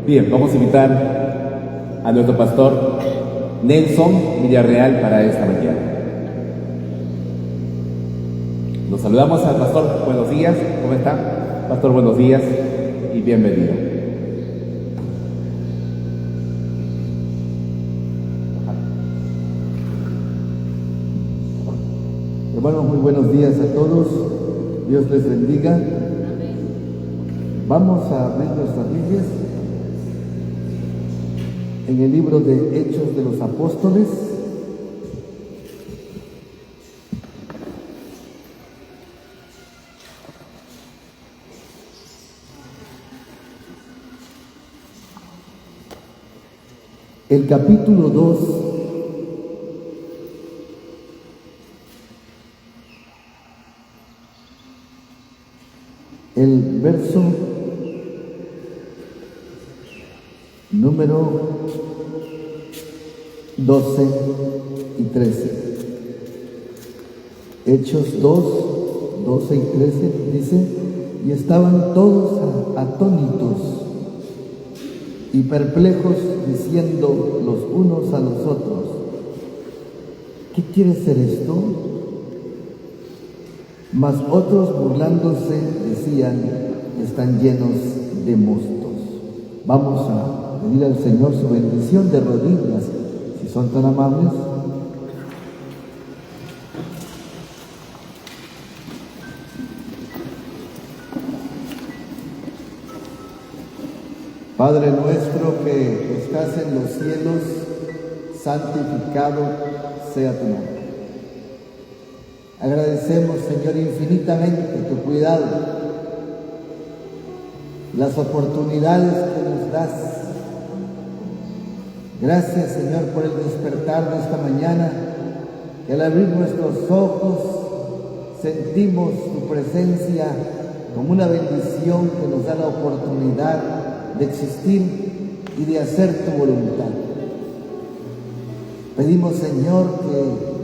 Bien, vamos a invitar a nuestro pastor Nelson Villarreal para esta mañana. Nos saludamos al pastor. Buenos días, ¿cómo está? Pastor, buenos días y bienvenido. Hermanos, muy buenos días a todos. Dios les bendiga. Vamos a abrir nuestras Biblias en el libro de Hechos de los Apóstoles. El capítulo 2. El verso número 12 y 13. Hechos 2, 12 y 13 dice: y estaban todos atónitos y perplejos, diciendo los unos a los otros: ¿qué quiere ser esto? Mas otros, burlándose, decían: están llenos de mostos. Vamos a pedir al Señor su bendición de rodillas, si son tan amables. Padre nuestro que estás en los cielos, santificado sea tu nombre. Agradecemos, Señor, infinitamente tu cuidado, las oportunidades que nos das. Gracias, Señor, por el despertar de esta mañana, que al abrir nuestros ojos sentimos tu presencia como una bendición que nos da la oportunidad de existir y de hacer tu voluntad. Pedimos, Señor, que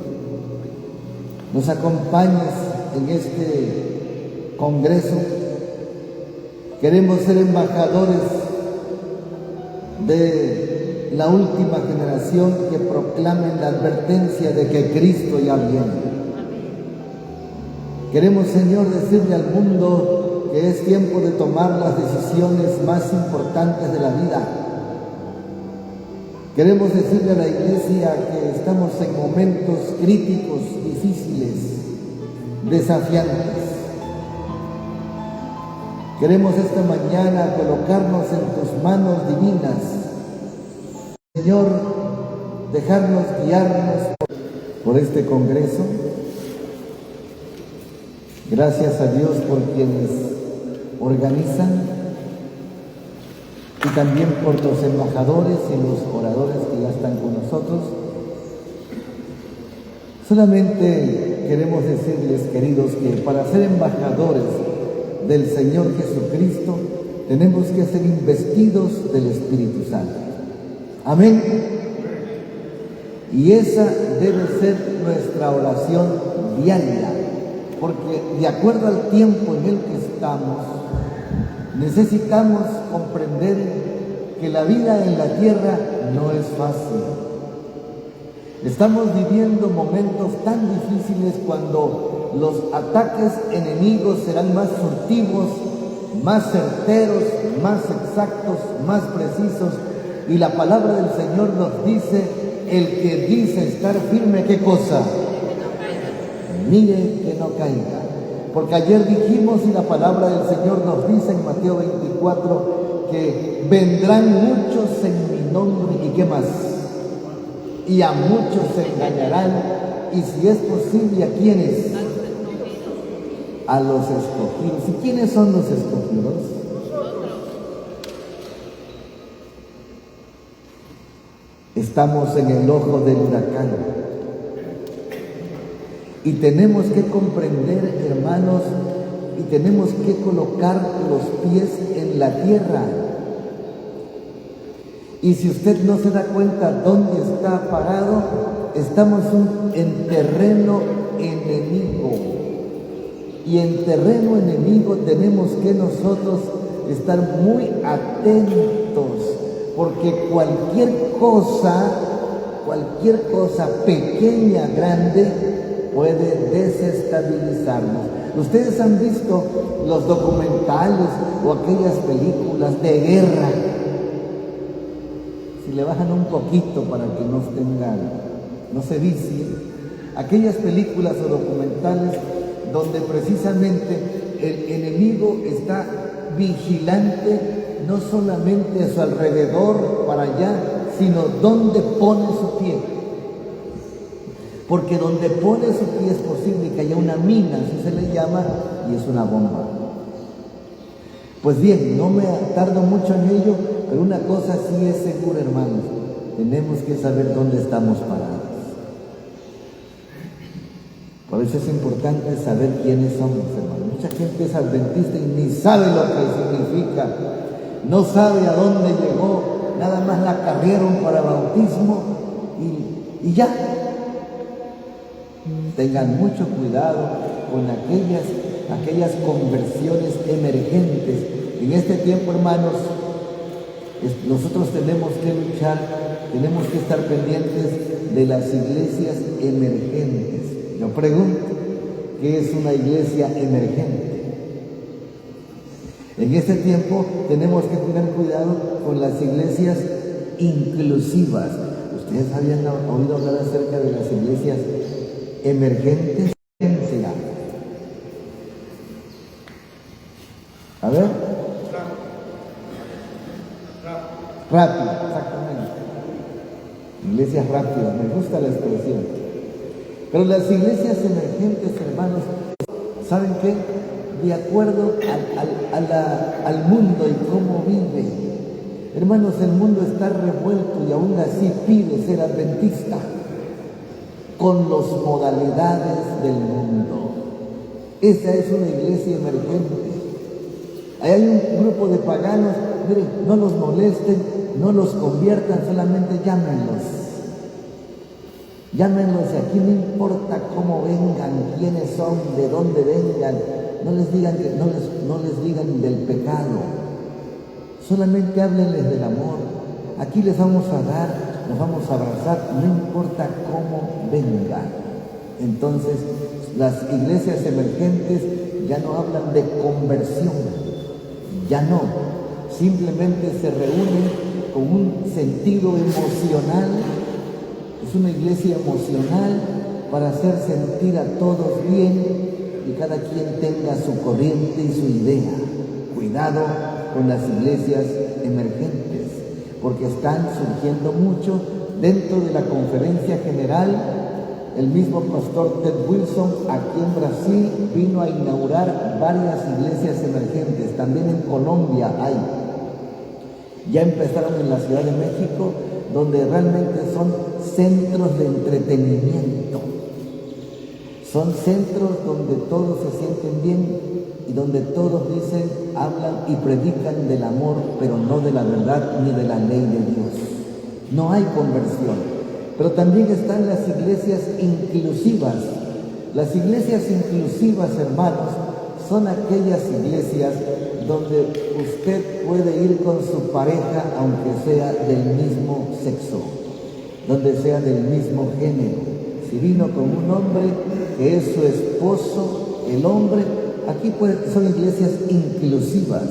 nos acompañes en este congreso. Queremos ser embajadores de la última generación que proclamen la advertencia de que Cristo ya viene. Queremos, Señor, decirle al mundo que es tiempo de tomar las decisiones más importantes de la vida. Queremos decirle a la Iglesia que estamos en momentos críticos, difíciles, desafiantes. Queremos esta mañana colocarnos en tus manos divinas. Señor, dejarnos guiarnos por este congreso. Gracias a Dios por quienes organizan y también por los embajadores y los oradores que ya están con nosotros. Solamente queremos decirles, queridos, que para ser embajadores del Señor Jesucristo tenemos que ser investidos del Espíritu Santo. Amén. Y esa debe ser nuestra oración diaria, porque de acuerdo al tiempo en el que estamos, Necesitamos comprender que la vida en la tierra no es fácil. Estamos viviendo momentos tan difíciles cuando los ataques enemigos serán más furtivos, más certeros, más exactos, más precisos. Y la palabra del Señor nos dice, el que dice estar firme, ¿qué cosa? Mire que no caiga. Porque ayer dijimos y la palabra del Señor nos dice en Mateo 24 que vendrán muchos en mi nombre y ¿qué más? Y a muchos se engañarán, y si es posible, ¿a quiénes? A los escogidos. ¿Y quiénes son los escogidos? Estamos en el ojo del huracán. Y tenemos que comprender, hermanos, y tenemos que colocar los pies en la tierra. Y si usted no se da cuenta dónde está parado, estamos en terreno enemigo. Y en terreno enemigo tenemos que nosotros estar muy atentos, porque cualquier cosa pequeña, grande, puede desestabilizarnos. Ustedes han visto los documentales o aquellas películas de guerra. Si le bajan un poquito para que no se vicie, aquellas películas o documentales donde precisamente el enemigo está vigilante no solamente a su alrededor para allá, sino donde pone su pie. Porque donde pone su pie es posible que haya una mina, así se le llama, y es una bomba. Pues bien, no me tardo mucho en ello, pero una cosa sí es segura, hermanos, tenemos que saber dónde estamos parados. Por eso es importante saber quiénes somos, hermanos. Mucha gente es adventista y ni sabe lo que significa, no sabe a dónde llegó, nada más la carrieron para bautismo y ya. Tengan mucho cuidado con aquellas conversiones emergentes. En este tiempo, hermanos, nosotros tenemos que luchar, tenemos que estar pendientes de las iglesias emergentes. Yo pregunto, ¿qué es una iglesia emergente? En este tiempo tenemos que tener cuidado con las iglesias inclusivas. ¿Ustedes habían oído hablar acerca de las iglesias emergentes? A ver. Rápido, exactamente. Iglesias rápidas, me gusta la expresión. Pero las iglesias emergentes, hermanos, ¿saben qué? De acuerdo al mundo y cómo vive. Hermanos, el mundo está revuelto y aún así pide ser adventista con las modalidades del mundo. Esa es una iglesia emergente. Ahí hay un grupo de paganos, miren, no los molesten, no los conviertan, solamente llámenlos. Llámenlos y aquí no importa cómo vengan, quiénes son, de dónde vengan, no les digan del pecado, solamente háblenles del amor. Aquí les vamos a dar, nos vamos a abrazar, no importa cómo vengan. Entonces, las iglesias emergentes ya no hablan de conversión, ya no, simplemente se reúnen con un sentido emocional. Es una iglesia emocional para hacer sentir a todos bien y cada quien tenga su corriente y su idea. Cuidado con las iglesias emergentes, porque están surgiendo mucho. Dentro de la conferencia general, el mismo pastor Ted Wilson aquí en Brasil vino a inaugurar varias iglesias emergentes. También en Colombia hay. Ya empezaron en la Ciudad de México, donde realmente son centros de entretenimiento. Son centros donde todos se sienten bien y donde todos dicen, hablan y predican del amor, pero no de la verdad ni de la ley de Dios. No hay conversión. Pero también están las iglesias inclusivas. Las iglesias inclusivas, hermanos, son aquellas iglesias donde usted puede ir con su pareja aunque sea del mismo sexo, donde sea del mismo género. Si vino con un hombre que es su esposo, el hombre, aquí son iglesias inclusivas.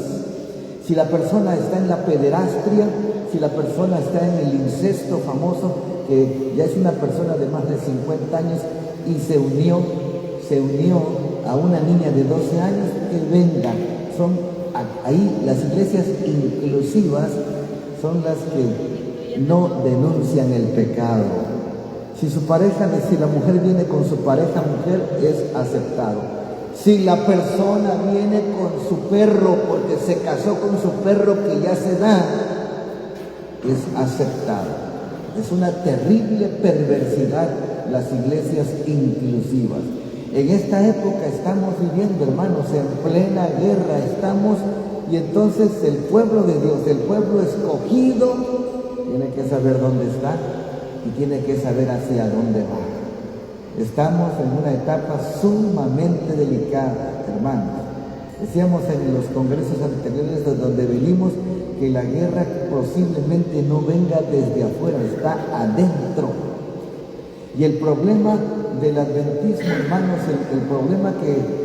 Si la persona está en la pederastria, si la persona está en el incesto famoso, que ya es una persona de más de 50 años y se unió a una niña de 12 años, que venga. Ahí las iglesias inclusivas son las que no denuncian el pecado. Si la mujer viene con su pareja mujer, es aceptado. Si la persona viene con su perro porque se casó con su perro que ya se da, es aceptado. Es una terrible perversidad las iglesias inclusivas. En esta época estamos viviendo, hermanos, en plena guerra estamos, y entonces el pueblo de Dios, el pueblo escogido, tiene que saber dónde está y tiene que saber hacia dónde va. Estamos en una etapa sumamente delicada, hermanos. Decíamos en los congresos anteriores de donde venimos que la guerra posiblemente no venga desde afuera, está adentro. Y el problema del adventismo, hermanos, el problema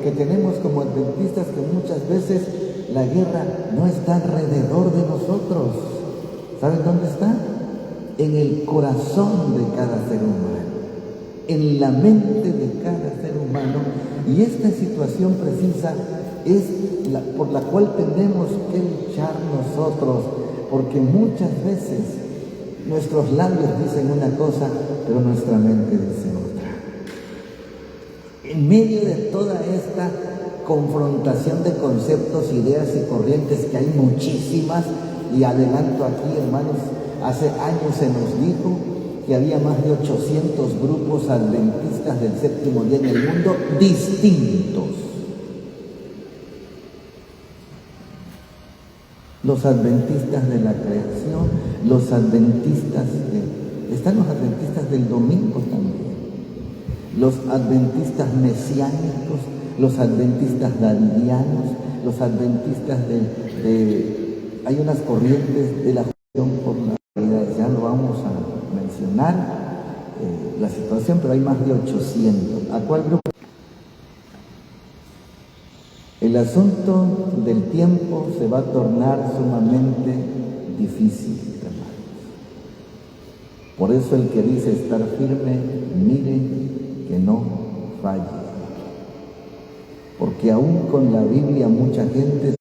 que tenemos como adventistas, que muchas veces la guerra no está alrededor de nosotros. ¿Saben dónde está? En el corazón de cada ser humano, en la mente de cada ser humano. Y esta situación precisa es por la cual tenemos que luchar nosotros, porque muchas veces nuestros labios dicen una cosa, pero nuestra mente dice otra. En medio de toda esta confrontación de conceptos, ideas y corrientes, que hay muchísimas, y adelanto aquí, hermanos, hace años se nos dijo que había más de 800 grupos adventistas del séptimo día en el mundo distintos. Los adventistas de la creación, los adventistas están los adventistas del domingo también, los adventistas mesiánicos, los adventistas davidianos, los adventistas hay unas corrientes de la justicia por la vida, ya lo vamos a mencionar la situación, pero hay más de 800. ¿A cuál grupo? El asunto del tiempo se va a tornar sumamente difícil, hermanos. Por eso el que dice estar firme, mire que no falle. Porque aún con la Biblia mucha gente,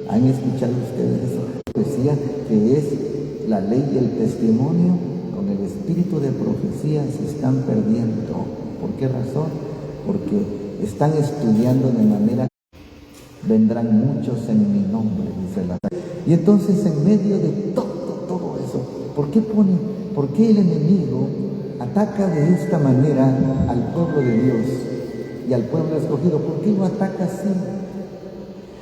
¿han escuchado ustedes esa profecía que es la ley y el testimonio? Con el espíritu de profecía se están perdiendo. ¿Por qué razón? Porque están estudiando de manera... Vendrán muchos en mi nombre, dice la Biblia. Y entonces, en medio de todo eso, ¿por qué el enemigo ataca de esta manera al pueblo de Dios y al pueblo escogido? ¿Por qué lo ataca así?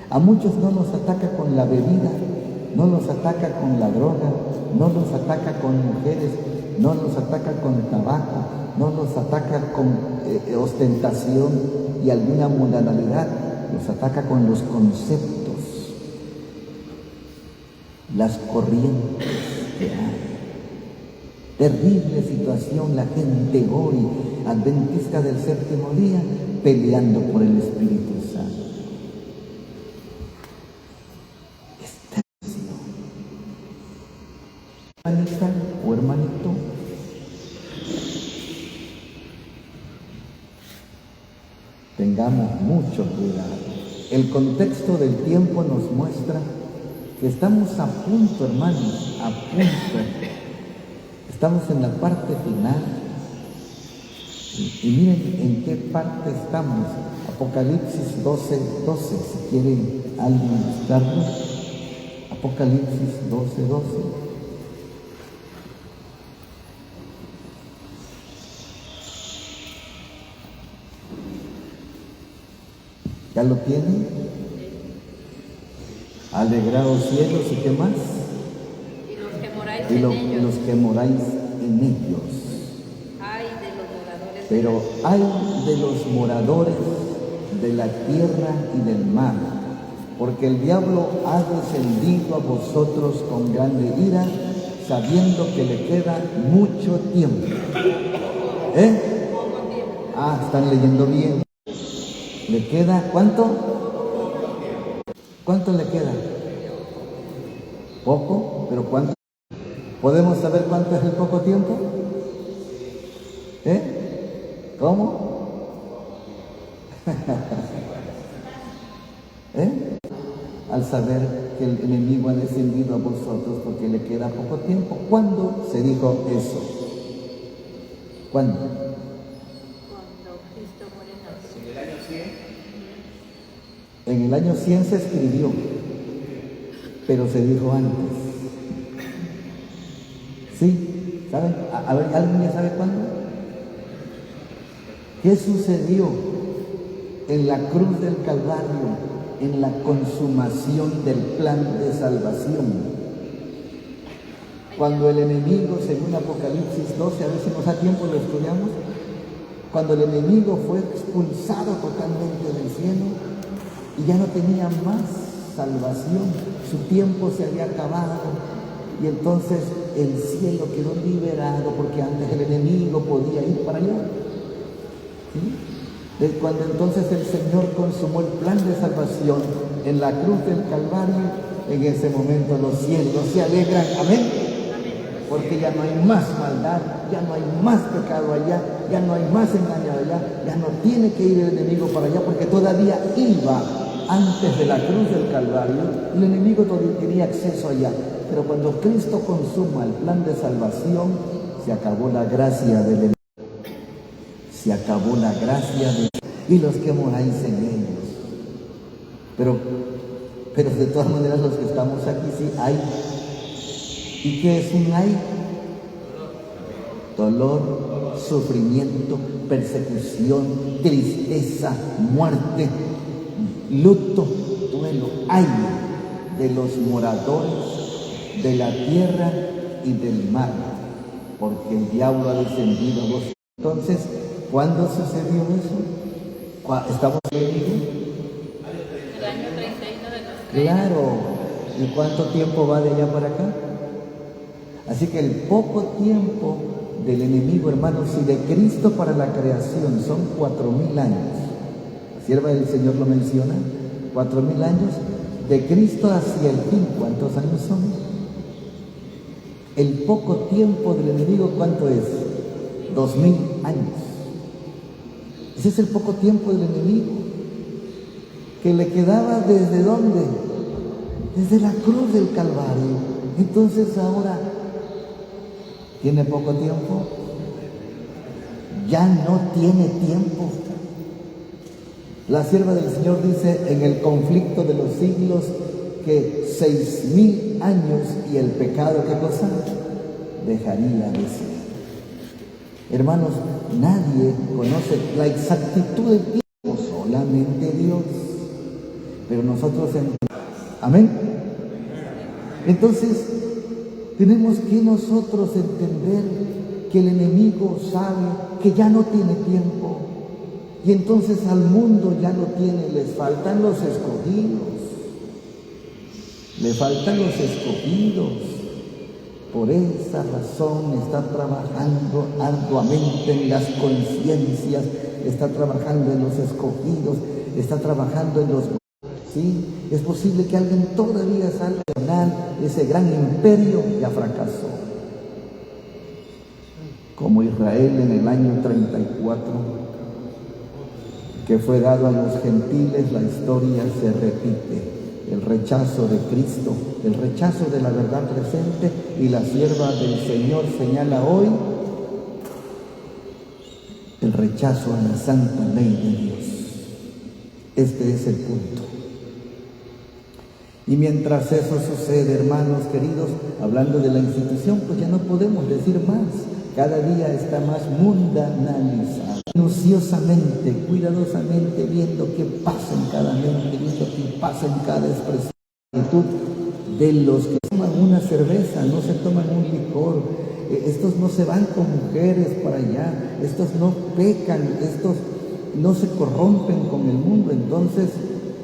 A muchos no los ataca con la bebida, no los ataca con la droga, no los ataca con mujeres, no los ataca con tabaco, no los ataca con ostentación y alguna mundanalidad. Los ataca con los conceptos, las corrientes que hay. Terrible situación la gente hoy, adventista del séptimo día, peleando por el Espíritu Santo. Es terrible. Hermanita o hermanito, tengamos mucho cuidado. El contexto del tiempo nos muestra que estamos a punto, hermanos, a punto. Estamos en la parte final. Y miren en qué parte estamos. Apocalipsis 12:12, si quieren alguien buscarlo. Apocalipsis 12:12. ¿Ya lo tienen? Alegraos cielos, ¿y qué más? Y los que moráis en ellos. Ay de los moradores. Pero hay de los moradores de la tierra y del mar, porque el diablo ha descendido a vosotros con grande ira, sabiendo que le queda mucho tiempo. Están leyendo bien. ¿Le queda cuánto? ¿Cuánto le queda? Poco, pero ¿cuánto? ¿Podemos saber cuánto es el poco tiempo? ¿Cómo? Al saber que el enemigo ha descendido a vosotros porque le queda poco tiempo. ¿Cuándo se dijo eso? ¿Cuándo? Cuando Cristo muere en la cruz. En el año 100. En el año 100 se escribió, pero se dijo antes. ¿Sí? ¿Saben? A ver, ¿alguien ya sabe cuándo? ¿Qué sucedió en la cruz del Calvario, en la consumación del plan de salvación? Cuando el enemigo, según Apocalipsis 12, a ver si nos da tiempo lo estudiamos, cuando el enemigo fue expulsado totalmente del cielo y ya no tenía más salvación, su tiempo se había acabado y entonces el cielo quedó liberado porque antes el enemigo podía ir para allá. ¿Sí? Cuando entonces el Señor consumó el plan de salvación en la cruz del Calvario, en ese momento los cielos se alegran, amén, porque ya no hay más maldad, ya no hay más pecado allá, ya no hay más engaño allá, ya no tiene que ir el enemigo para allá, porque todavía iba antes de la cruz del Calvario, el enemigo todavía tenía acceso allá, pero cuando Cristo consuma el plan de salvación, se acabó la gracia del enemigo. Se acabó la gracia de y los que moráis en ellos. Pero de todas maneras los que estamos aquí sí hay. ¿Y qué es un hay? Dolor, sufrimiento, persecución, tristeza, muerte, luto, duelo. Hay de los moradores de la tierra y del mar, porque el diablo ha descendido a vosotros. Entonces, ¿cuándo sucedió eso? ¿Estamos en el año 31 de los Claro. ¿Y cuánto tiempo va de allá para acá? Así que el poco tiempo del enemigo, hermanos, si de Cristo para la creación son 4,000 años, la sierva del Señor lo menciona, 4,000 años, de Cristo hacia el fin, ¿cuántos años son? El poco tiempo del enemigo, ¿cuánto es? 2,000 años. Ese es el poco tiempo del enemigo, que le quedaba ¿desde dónde? Desde la cruz del Calvario. Entonces ahora, ¿tiene poco tiempo? Ya no tiene tiempo. La sierva del Señor dice en el conflicto de los siglos que 6,000 años y el pecado, ¿qué cosa? Dejaría de ser. Hermanos, nadie conoce la exactitud del tiempo, solamente Dios. Pero nosotros entendemos. Amén. Entonces, tenemos que nosotros entender que el enemigo sabe que ya no tiene tiempo. Y entonces al mundo ya no tiene, les faltan los escogidos. Le faltan los escogidos. Por esa razón está trabajando arduamente en las conciencias, está trabajando en los escogidos, está trabajando en los... ¿Sí? Es posible que alguien todavía salga a ganar ese gran imperio ya fracasó. Como Israel en el año 34, que fue dado a los gentiles, la historia se repite. El rechazo de Cristo, el rechazo de la verdad presente, y la sierva del Señor señala hoy el rechazo a la santa ley de Dios. Este es el punto. Y mientras eso sucede, hermanos queridos, hablando de la institución, pues ya no podemos decir más. Cada día está más mundanalizado. Minuciosamente, cuidadosamente, viendo qué pasa en cada mente, viendo qué pasa en cada expresión de los que toman una cerveza, no se toman un licor. Estos no se van con mujeres para allá, estos no pecan, estos no se corrompen con el mundo. Entonces,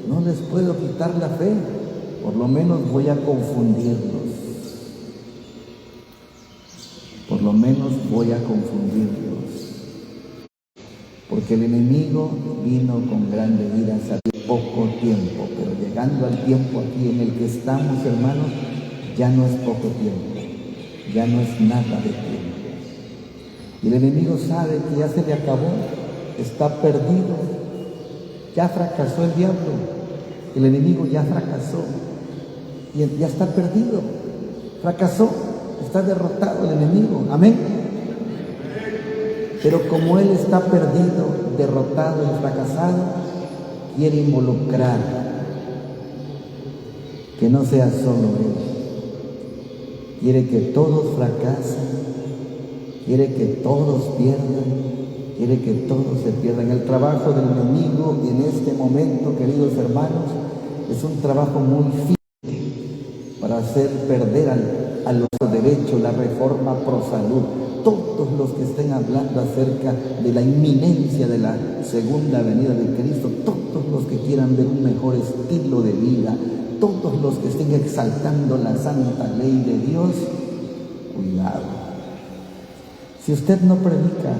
no les puedo quitar la fe, por lo menos voy a confundirlos. Por lo menos voy a confundirlos. Porque el enemigo vino con grandes iras hace poco tiempo, pero llegando al tiempo aquí en el que estamos, hermanos, ya no es poco tiempo, ya no es nada de tiempo. Y el enemigo sabe que ya se le acabó, está perdido, ya fracasó el diablo, el enemigo ya fracasó, y ya está perdido, fracasó, está derrotado el enemigo, amén. Pero como él está perdido, derrotado y fracasado, quiere involucrar, que no sea solo él, quiere que todos fracasen, quiere que todos pierdan, quiere que todos se pierdan. El trabajo del enemigo en este momento, queridos hermanos, es un trabajo muy firme para hacer perder a los derechos, la reforma pro salud. Todos los que estén hablando acerca de la inminencia de la segunda venida de Cristo, todos los que quieran ver un mejor estilo de vida, todos los que estén exaltando la santa ley de Dios, cuidado. Si usted no predica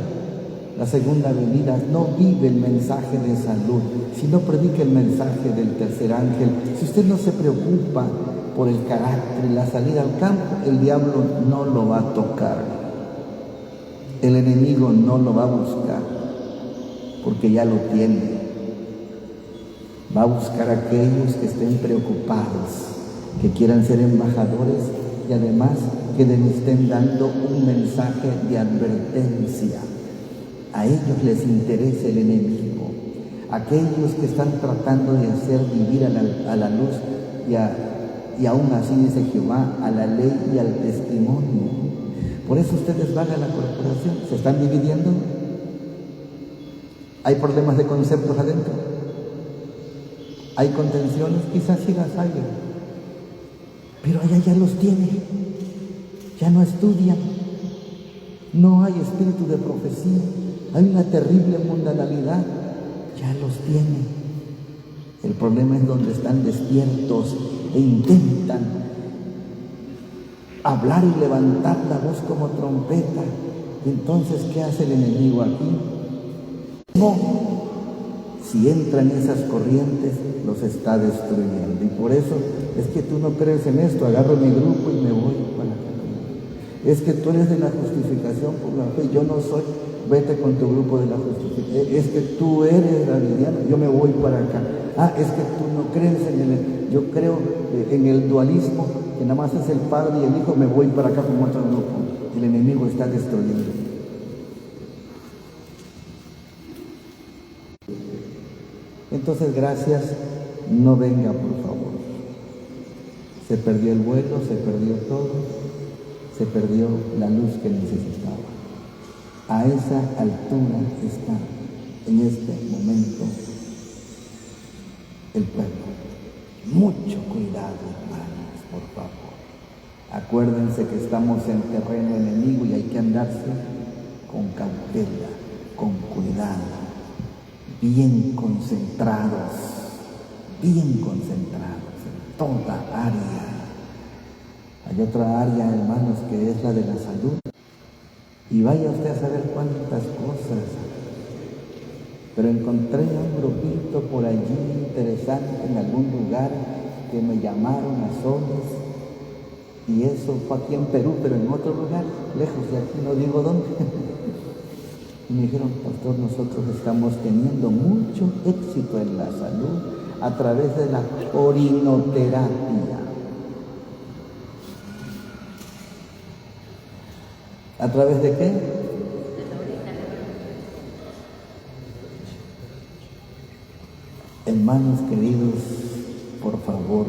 la segunda venida, no vive el mensaje de salud, si no predica el mensaje del tercer ángel, si usted no se preocupa por el carácter y la salida al campo, el diablo no lo va a tocar. El enemigo no lo va a buscar, porque ya lo tiene. Va a buscar a aquellos que estén preocupados, que quieran ser embajadores y además que les estén dando un mensaje de advertencia. A ellos les interesa el enemigo. Aquellos que están tratando de hacer vivir a la luz y aún así dice Jehová, a la ley y al testimonio. Por eso ustedes van a la corporación, se están dividiendo. Hay problemas de conceptos adentro. Hay contenciones, quizás sí las haya, pero allá ya los tiene. Ya no estudian. No hay espíritu de profecía. Hay una terrible mundanalidad. Ya los tiene. El problema es donde están despiertos e intentan hablar y levantar la voz como trompeta. Entonces, ¿qué hace el enemigo aquí? No, si entran esas corrientes, los está destruyendo. Y por eso es que tú no crees en esto, agarro mi grupo y me voy para acá. Es que tú eres de la justificación por la fe, yo no soy, vete con tu grupo de la justificación. Es que tú eres davidiano, yo me voy para acá. Es que tú no crees yo creo en el dualismo, que nada más es el Padre y el Hijo, me voy para acá con otro grupo. El enemigo está destruyendo. Entonces, gracias, no venga, por favor. Se perdió el vuelo, se perdió todo, se perdió la luz que necesitaba. A esa altura está en este momento el pueblo. Mucho cuidado, hermanos, por favor. Acuérdense que estamos en terreno enemigo y hay que andarse con cautela, con cuidado, bien concentrados en toda área. Hay otra área, hermanos, que es la de la salud. Y vaya usted a saber cuántas cosas. Pero encontré un grupito por allí interesante en algún lugar que me llamaron a solas. Y eso fue aquí en Perú, pero en otro lugar, lejos de aquí, no digo dónde. Y me dijeron, pastor, nosotros estamos teniendo mucho éxito en la salud a través de la orinoterapia. ¿A través de qué? Hermanos queridos, por favor,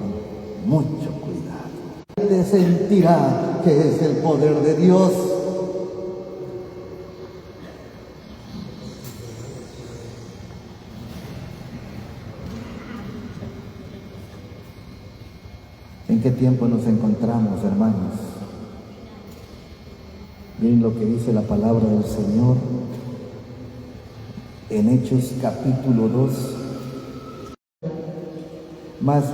mucho cuidado. Usted sentirá que es el poder de Dios. ¿En qué tiempo nos encontramos, hermanos? Miren lo que dice la palabra del Señor en Hechos capítulo 2. Mas,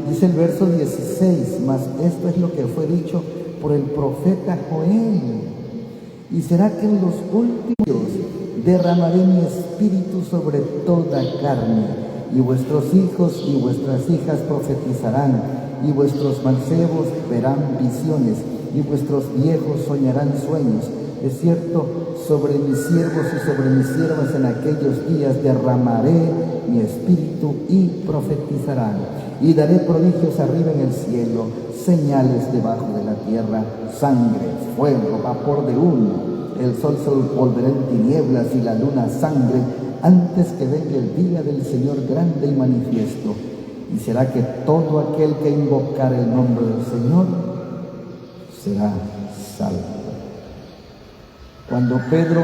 dice el verso 16, mas esto es lo que fue dicho por el profeta Joel. Y será que en los últimos derramaré mi espíritu sobre toda carne, y vuestros hijos y vuestras hijas profetizarán, y vuestros mancebos verán visiones, y vuestros viejos soñarán sueños. Es cierto, sobre mis siervos y sobre mis siervas en aquellos días derramaré mi espíritu y profetizarán. Y daré prodigios arriba en el cielo, señales debajo de la tierra, sangre, fuego, vapor de humo. El sol se volverá en tinieblas y la luna sangre, antes que venga el día del Señor grande y manifiesto. Y será que todo aquel que invocar el nombre del Señor será salvo. Cuando Pedro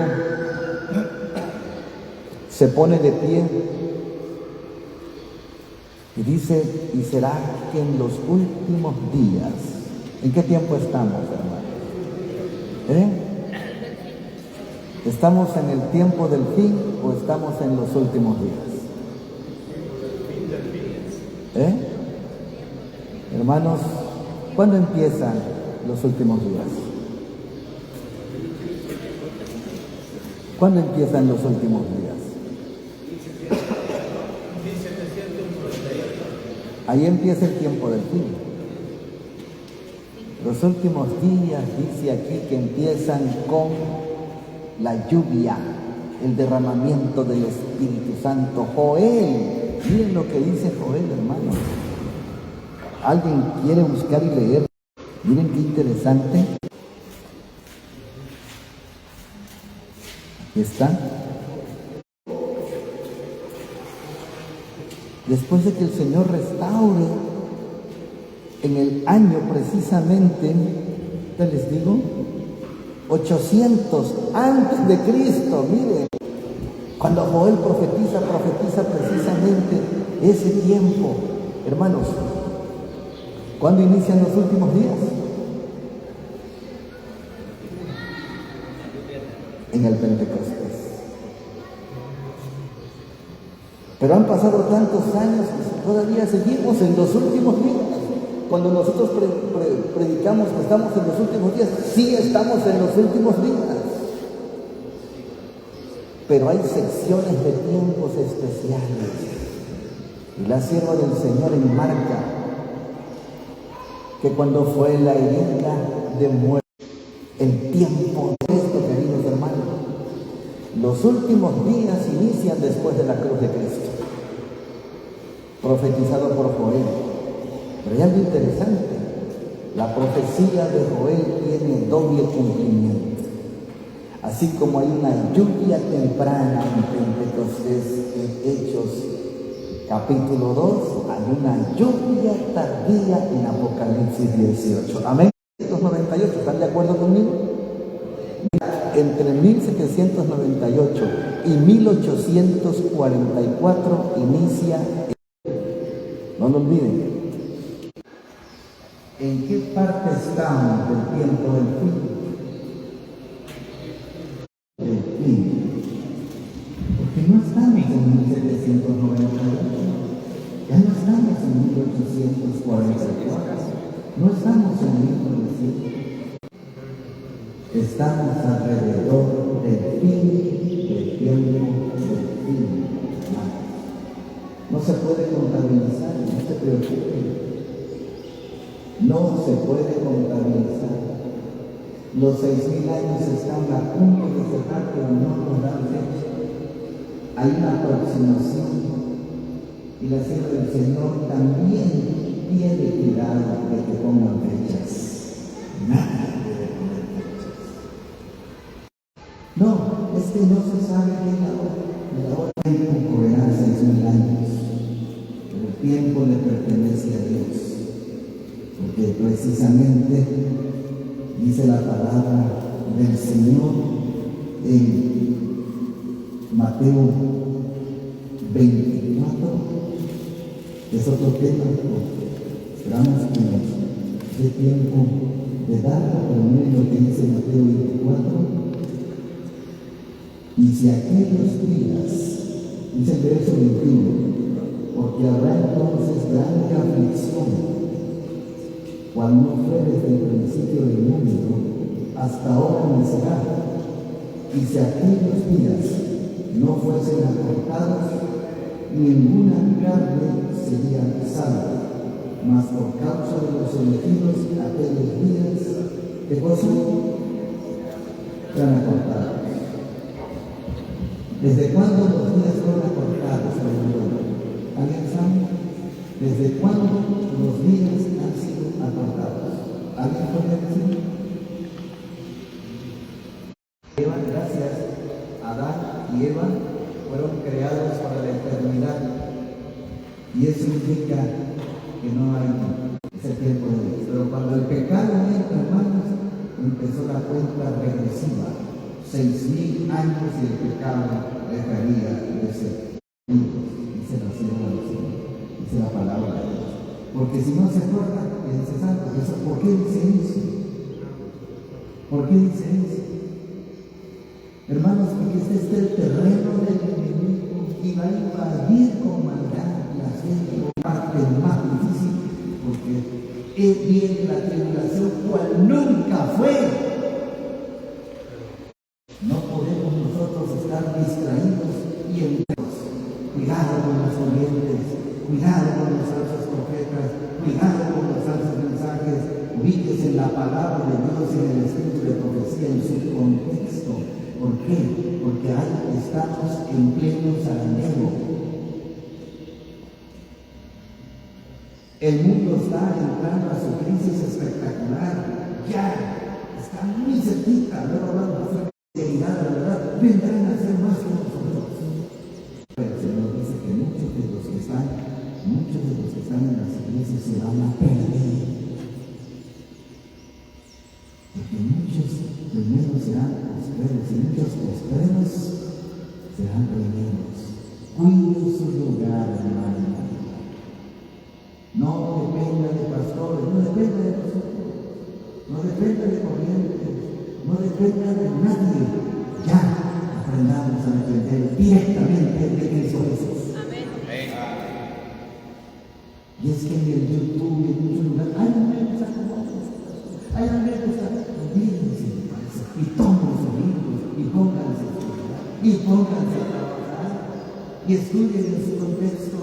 se pone de pie y dice, y será que en los últimos días, ¿en qué tiempo estamos, hermano? ¿Estamos en el tiempo del fin o estamos en los últimos días? Hermanos, ¿cuándo empiezan los últimos días? ¿Cuándo empiezan los últimos días? Ahí empieza el tiempo del fin. Los últimos días, dice aquí, que empiezan con la lluvia, el derramamiento del Espíritu Santo. Joel, miren lo que dice Joel, hermanos. ¿Alguien quiere buscar y leer? Miren qué interesante. Aquí está. Después de que el Señor restaure en el año precisamente, ¿qué les digo? 800 antes de Cristo, miren. Cuando Joel profetiza precisamente ese tiempo. Hermanos, ¿cuándo inician los últimos días? En el Pentecostés. Pero han pasado tantos años y todavía seguimos en los últimos días. Cuando nosotros predicamos que estamos en los últimos días, sí estamos en los últimos días. Pero hay secciones de tiempos especiales. Y la sierva del Señor enmarca que cuando fue la herida de muerte, el tiempo de esto, queridos hermanos, los últimos días inician después de la cruz de Cristo, profetizado por Joel. Pero hay algo interesante, la profecía de Joel tiene doble cumplimiento. Así como hay una lluvia temprana en Pentecostés, en Hechos capítulo 2, hay una lluvia tardía en Apocalipsis 18. Amén. 1798, ¿están de acuerdo conmigo? Entre 1798 y 1844 inicia, no lo olviden. ¿En qué parte estamos del tiempo del fin? Del fin. Porque no estamos en 1798, ya no estamos en 1844, no estamos en 1900. Estamos alrededor del fin del tiempo del fin. No se puede contabilizar, no se preocupe. No se puede contabilizar. Los 6.000 años están a punto de cerrar, pero no nos dan fecha. Hay una aproximación y la sierva del Señor también tiene cuidado de que pongan fechas. Nada debe poner fechas. No, es que no se sabe bien la hora. La hora tiempo correrá 6.000 años, pero el tiempo le pertenece a Dios. Porque precisamente dice la palabra del Señor en Mateo 24, que es otro tema, esperamos que nos dé tiempo de darlo, pero miren lo que dice Mateo 24, y si aquellos días, dice el verso 21, porque habrá entonces grande aflicción, cual no fue desde el principio del mundo hasta ahora ni será. Y si aquellos días no fuesen acortados, ninguna carne sería salva, mas por causa de los elegidos aquellos días, ¿qué cosa? Serán acortados. ¿Desde cuándo los días fueron acortados, hermano? ¿Alguien sabe? ¿Desde cuándo los días han sido acortados? ¿Alguien puede decir? Eva, gracias. Adán y Eva fueron creados para la eternidad. Y eso indica que no hay ese tiempo de Dios. Pero cuando el pecado entra, hermanos, empezó la cuenta regresiva. 6,000 años y el pecado dejaría de ser. Dice la Señora, dice la palabra de Dios. Porque si no se acuerda, es necesario. ¿Por qué dice eso? ¿Por qué dice eso? Hermanos, porque este es el terreno del enemigo y va a invadir con maldad la gente, parte más difícil, porque viene la tribulación cual nunca fue. No podemos nosotros estar distraídos y enfermos. Cuidado con los oyentes, cuidado con los falsos profetas, cuidado con los falsos mensajes. Ubíquese en la palabra de Dios y en el espíritu de profecía en su contexto. ¿Por qué? Porque ahí estamos en pleno zarandejo. El mundo está entrando a su crisis espectacular. Ya está muy cerquita. Luego vamos a hacer la verdad. Vendrán a ser más que nosotros. Pero el Señor dice que muchos de los que están en las iglesias se van a perder. Porque muchos primeros serán postreros y muchos postreros serán primeros. Cuide su lugar, hermano. No dependa de pastores, no dependa de nosotros, no dependa de corrientes, no dependa de nadie. Ya aprendamos a depender directamente de Cristo Jesús. Amén. Y es que en el YouTube y en muchos lugares hay ambientes acomodados, hay ambientes olvídense de eso, y tomen sus libros, y pónganse a estudiar, y pónganse a trabajar, y estudien en su contexto.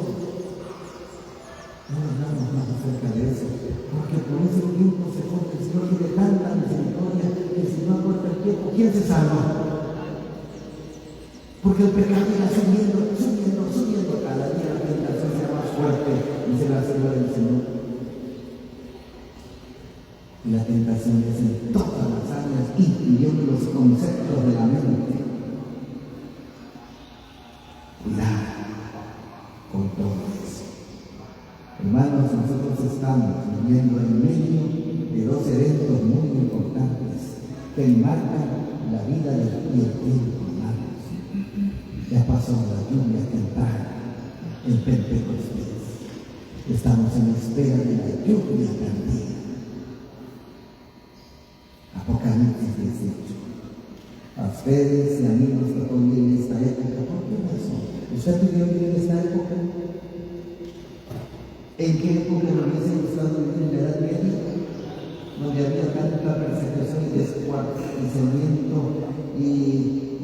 No hablamos más acerca de eso, porque por ese tiempo se corta el Señor de tanta misericordia que si no corta el tiempo, ¿quién se salva? Porque el pecado irá subiendo, cada día la tentación será más fuerte y será segura del Señor. Y la tentación es en todas las áreas, incluyendo los conceptos de la mente. Cuidado con todo eso. Hermanos, nosotros estamos viviendo en medio de dos eventos muy importantes que enmarcan la vida del tiempo, hermanos. Ya pasó la lluvia temprana, el Pentecostés. Estamos en espera de la lluvia tardía. Apocalipsis 18. A ustedes y a mí nos tocó vivir en esta época. ¿Por qué razón? ¿Usted pidió vivir en esta época? ¿En qué época lo hubiese gustado vivir? En la Edad Media, donde había tanta persecución y descuartizamiento y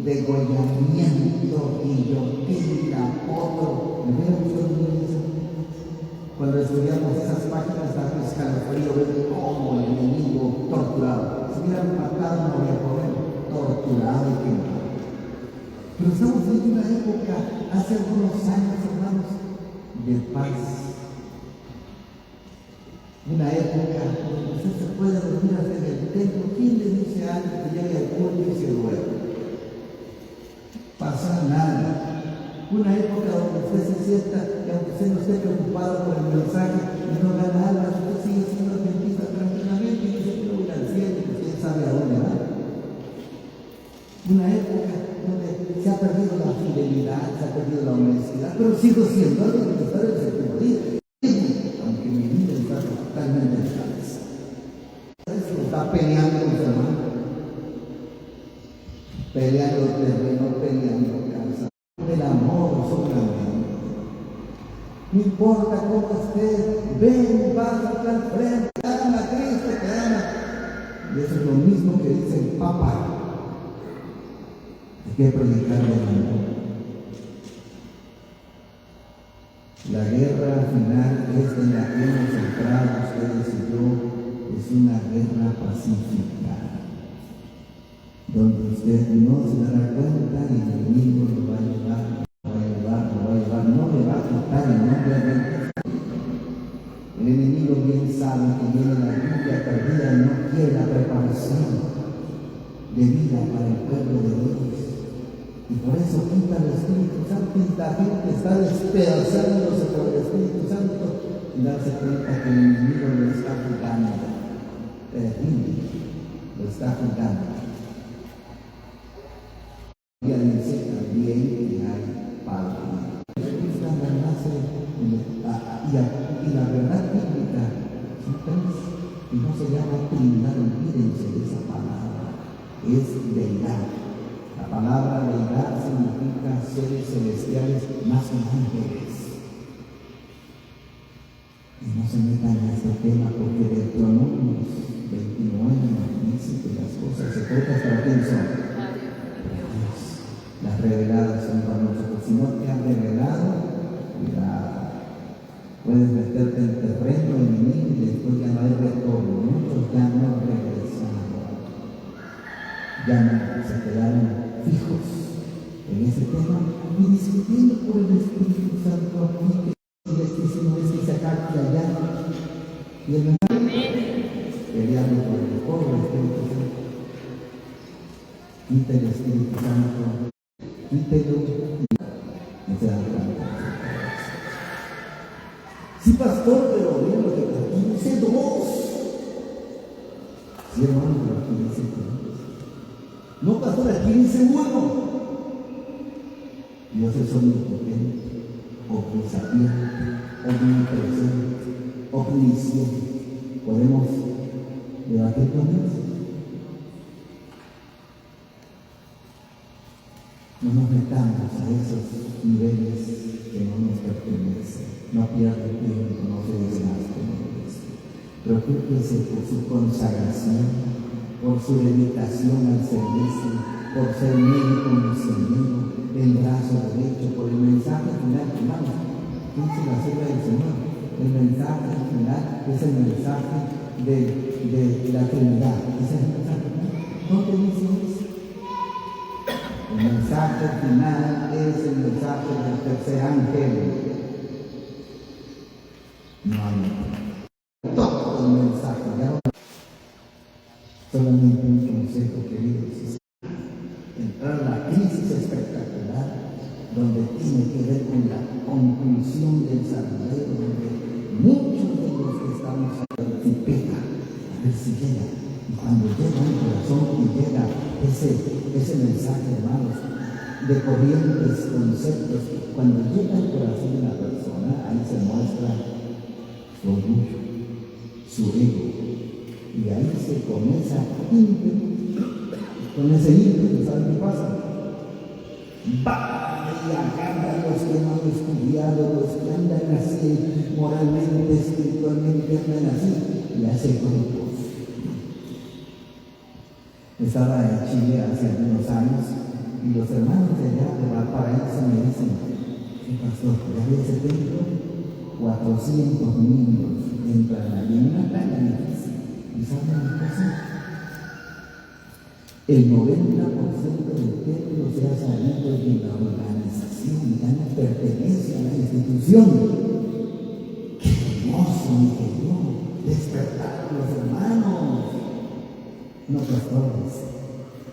degollamiento, guillotina, otro. ¿Me hubiera gustado vivir eso? Cuando estudiamos esas páginas, da escalofrío ver cómo el enemigo torturado. Si hubieran matado, no había problema. Torturado y quemado. Pero estamos viviendo una época, hace algunos años, hermanos, de paz. Una época donde usted se puede dormir hasta en el templo. ¿Quién le dice a alguien que llegue al culto y se duerme? Pasa nada. Una época donde usted se sienta y aunque usted no esté preocupado por el mensaje y no gana almas, usted sigue siendo adventista tranquilamente y dice que no voy al cielo y quién sabe a dónde va. Una época donde se ha perdido la fidelidad, se ha perdido la honestidad, pero sigo siendo adventista del séptimo día. Aunque mi vida está totalmente en cabeza. Eso está peleando con su hermano. Peleando terreno, peleando casa. El amor solamente. Mire usted, ven, pásate al frente, ama a Cristo, te ama. Y eso es lo mismo que dice el Papa. Hay que predicar el amor. La guerra final es en la que hemos entrado, ustedes y yo, es una guerra pacífica, donde usted no se dará cuenta y el enemigo lo va a llevar, no le va a quitar el nombre de Dios. El enemigo bien sabe que viene la lluvia perdida y no quiere la preparación de vida para el pueblo de Dios. Y por eso quita el Espíritu Santo y la gente está despedazándose por el Espíritu Santo y darse cuenta que el enemigo lo está jugando. Lo está jugando. Y dice también que hay Padre. Esta nace y la verdad bíblica son tres y no se llama Trinidad, olvídense de esa palabra, es deidad. La palabra deidad significa seres celestiales más que ángeles. Y no se metan en este tema porque Deuteronomio 29 nos dice que las cosas secretas para quién son. Dios. Las reveladas son para nosotros. Si no te han revelado, cuidado. Puedes meterte en terreno enemigo y después ya no hay retorno. Muchos ya no regresaron. Ya no se quedaron fijos en ese tema y discutiendo por el Espíritu Santo aquí, que no es que se acá y allá. Y el peleando por el pobre Espíritu Santo. Quita el Espíritu Santo, quítelo y se da cuenta. Sí, pastor, pero bien lo que aquí dice dos. Sí, hermano, pero aquí dice dos. No, pastor, aquí dice uno. Dios es omnipotente, omnisapiente, omnipresente, omnisciente. ¿Podemos debatir con Dios? No nos metamos a esos niveles que no nos pertenecen. No pierda tiempo, no se desgaste en esto. Preocúpese por su consagración, por su dedicación al servicio, por ser médico misionero, el brazo derecho, por el mensaje final, hermanos. Dice la cena del Señor. El mensaje final es el mensaje de la Trinidad. Ese es el mensaje final. ¿Dónde dice eso? El mensaje final es el mensaje del tercer ángel. No hay todo el mensaje. Solamente un consejo, queridos. Entrar a la crisis espectacular, donde tiene que ver con la conclusión del salvadero, donde muchos de los que estamos aquí pega, a ver si llega. Y cuando llega un corazón y llega ese mensaje, hermanos, de corrientes, conceptos, cuando llega al corazón de una persona, ahí se muestra su orgullo, su ego, y ahí se comienza ímpetu. Con ese ímpetu, ¿saben qué pasa? Va y agarra a los que no han estudiado, los que andan así, moralmente, espiritualmente, andan así, y hace grupos. Estaba en Chile hace algunos años, y los hermanos de allá de Valparaíso me dicen: ¿qué pastor? ¿Ya ve ese templo? 400 niños entran allí en una gran edificio. ¿Y saben una cosa? El 90% del templo se ha salido de la organización, ya no pertenece a la institución. ¡Qué hermoso, mi Señor! Despertaron los hermanos. No, pastores,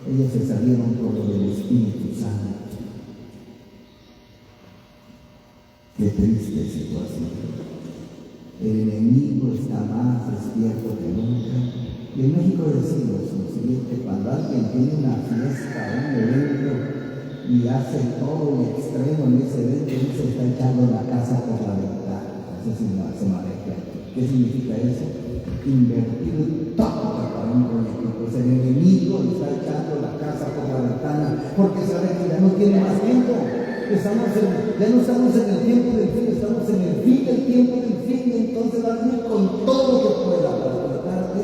ellos se salieron por lo del Espíritu Santo. Qué triste situación. El enemigo está más despierto que nunca. Y en México decimos lo siguiente: cuando alguien tiene una fiesta, un evento, y hace todo el extremo en ese evento, y se está echando la casa por la ventana. No sé si se maneja. ¿Qué significa eso? Invertir todo para un proyecto. Pues el enemigo está echando la casa por la ventana porque sabe que ya no tiene más tiempo. Ya no estamos en el tiempo del fin, estamos en el fin del tiempo del fin, y entonces va a venir con todo lo que pueda para tratar de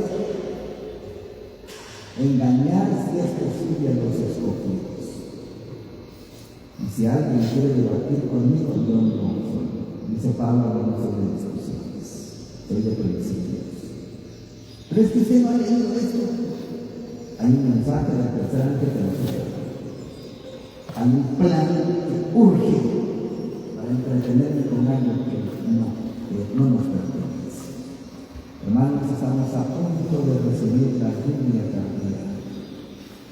engañar, si es posible, a los escogidos. Y si alguien quiere debatir conmigo, yo no soy. Dice Pablo, no soy de discusiones, soy de principios. Pero es que usted no ha leído esto. Hay un mensaje del tercer ángel que nos llega. Hay un plan que urge para entretenerme con algo que no nos pertenece. Hermanos, estamos a punto de recibir la lluvia tardía.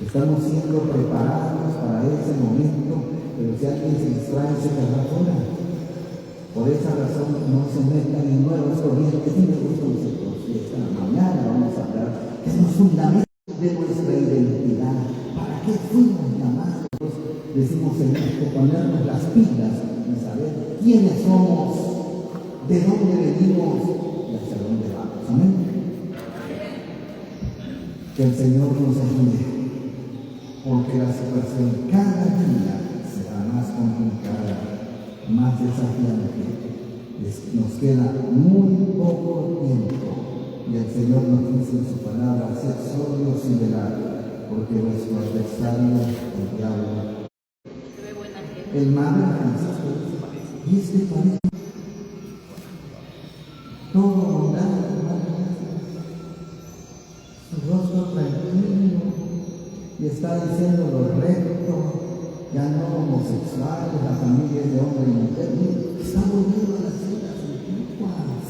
Estamos siendo preparados para ese momento, pero si alguien se distrae, se quedará fuera. Por esa razón no se metan en nuevas corrientes y me gusta nosotros. Y esta mañana vamos a hablar de los fundamentos de nuestra identidad. ¿Para qué fuimos llamados? Decimos en esto, ponernos las pilas y saber quiénes somos, de dónde venimos y hacia dónde vamos. Amén. Que el Señor nos ayude, porque la situación cada día será más complicada, más desafiante. Nos queda muy poco tiempo y el Señor nos dice en su palabra: sed sobrios y velad, porque vuestro adversario, el diablo, el mal, y este parece todo bondad, su rostro tranquilo, y está diciendo lo recto, ya no homosexuales, la familia es de hombre y mujer, está volviendo a las vidas antiguas.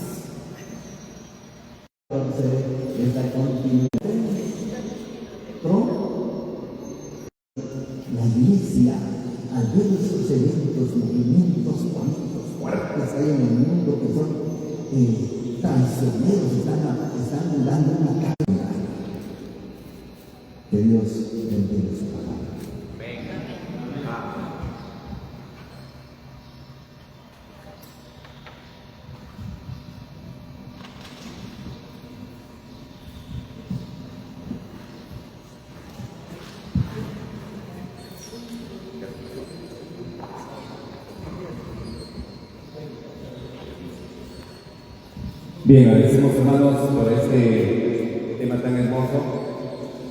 Entonces, esta continuidad, la iglesia, al ver esos eventos, movimientos políticos fuertes hay en el mundo que son traicioneros, están dando una carga. Que Dios bendiga su palabra. Bien, agradecemos, hermanos, por este tema tan hermoso.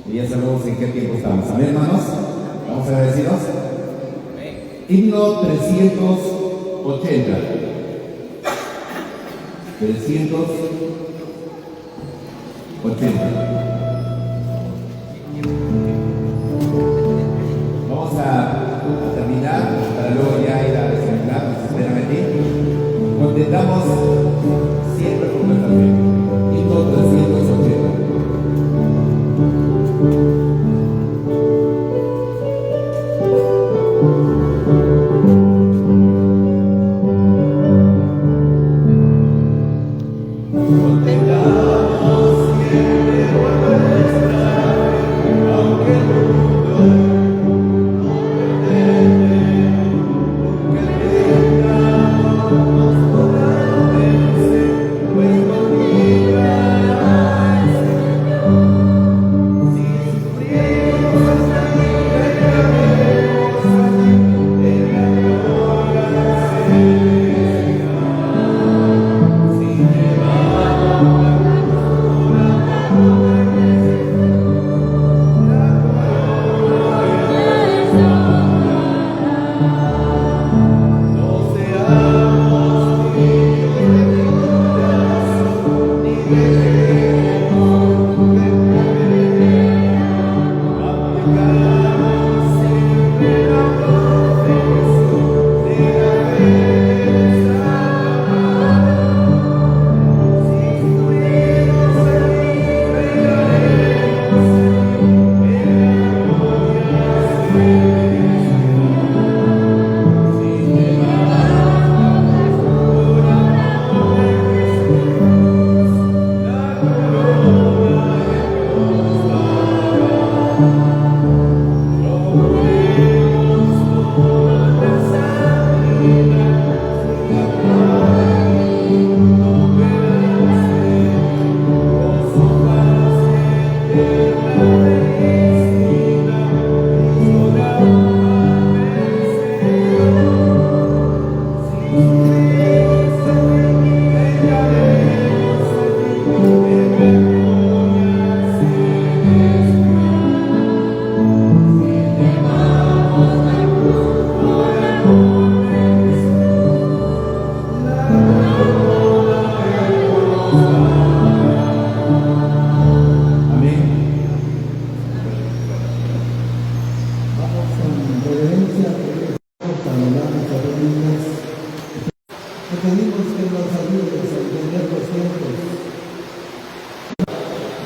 Y ya sabemos en qué tiempo estamos. Amén, hermanos. Vamos agradecidos. Himno 380. 380. Vamos a terminar para luego ya ir a desayunar. Nos esperan aquí. Contentamos siempre por nuestra fe. Himno 380. Contentamos siempre por nuestra fe.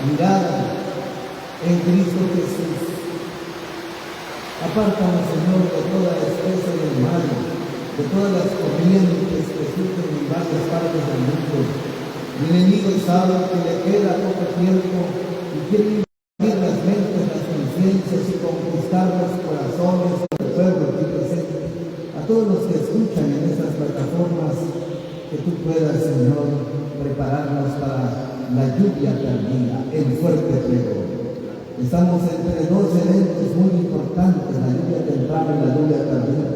mirada en Cristo Jesús. Apártanos, Señor, de toda especie de mal, de todas las corrientes que surgen en varias partes del mundo. El enemigo sabe que le queda poco tiempo y quiere invadir las mentes, las conciencias y conquistar los corazones del pueblo aquí presente. A todos los que escuchan en estas plataformas, que tú puedas, Señor, prepararnos para la lluvia tardía, el fuerte pregón. Estamos entre dos eventos muy importantes, la lluvia temprana y la lluvia tardía.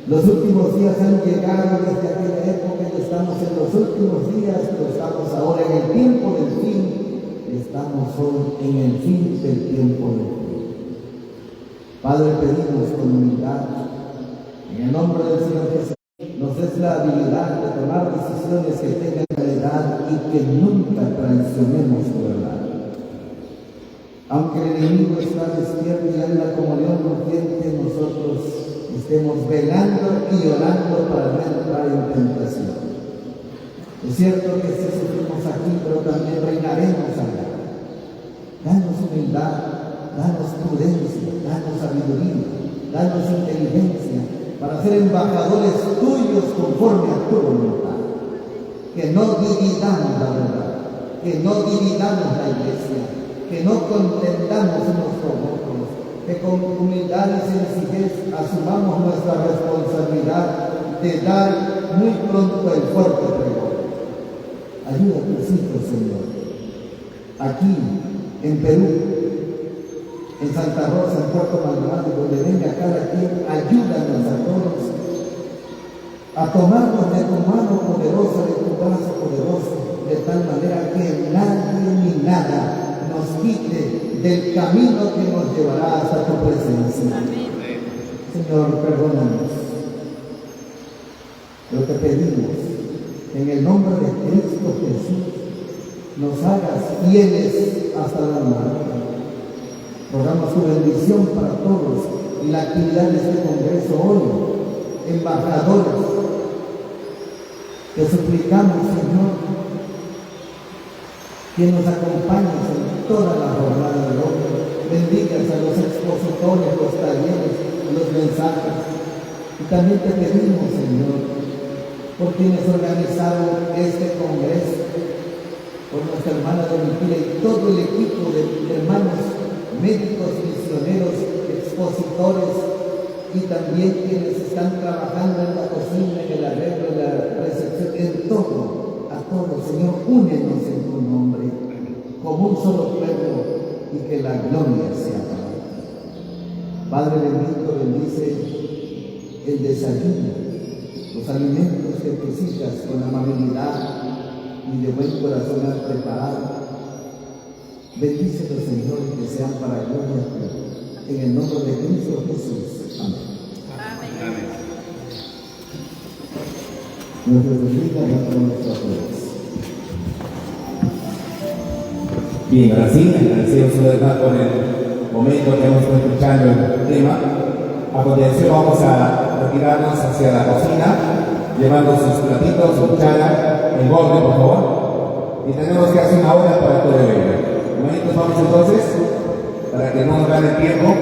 Los últimos días han llegado desde aquella época y estamos en los últimos días, pero estamos ahora en el tiempo del fin, y estamos hoy en el fin del tiempo del fin. Padre, pedimos con humildad, en el nombre del Señor Jesús, nos des la habilidad de tomar decisiones que tengan calidad y que nunca traicionemos su verdad. Aunque el enemigo está despierto y anda como león rugiente, nosotros estemos velando y orando para no entrar en tentación. Es cierto que sí sufrimos aquí, pero también reinaremos allá. Danos humildad, danos prudencia, danos sabiduría, danos inteligencia para ser embajadores tuyos conforme a tu voluntad. Que no dividamos la verdad, que no dividamos la iglesia, que no contendamos unos con otros, que con humildad y sencillez asumamos nuestra responsabilidad de dar muy pronto el fuerte pregón. Ayuda a tus hijos, Señor. Aquí, en Perú, en Santa Rosa, en Puerto Maldonado, donde venga cada quien, ayúdanos a todos a tomarnos de tu mano poderosa, de tu brazo poderoso, de tal manera que nadie ni nada nos quite del camino que nos llevará hasta tu presencia. Amén. Señor, perdónanos. Pero te pedimos, en el nombre de Cristo Jesús, nos hagas fieles hasta la muerte. Rogamos tu bendición para todos y la actividad de este congreso hoy, embajadores, te suplicamos, Señor, que nos acompañes en toda la jornada de hoy. Bendigas a los expositores, los talleres, los mensajes. Y también te pedimos, Señor, por quienes organizaron este congreso, por nuestra hermana Domitila y todo el equipo de hermanos médicos, misioneros, expositores y también quienes están trabajando en la cocina, en el arreglo, en la recepción, en todo, a todos, Señor, únenos en tu nombre, como un solo pueblo, y que la gloria sea para ti. Padre bendito, bendice el desayuno, los alimentos que tus hijas con amabilidad y de buen corazón han preparado. Bendícelos, Señor, y que sean para gloria tuya. En el nombre de Cristo Jesús. Amén. Amén. Dios les bendiga y a todos. Bien, ahora sí, agradecemos una vez más por el momento que hemos estado escuchando el tema. A continuación vamos a retirarnos hacia la cocina, llevando sus platitos, su cuchara, el borde, por favor. Y tenemos que hacer una hora para todo el evento. Momentos vamos entonces, para que no nos gane el tiempo.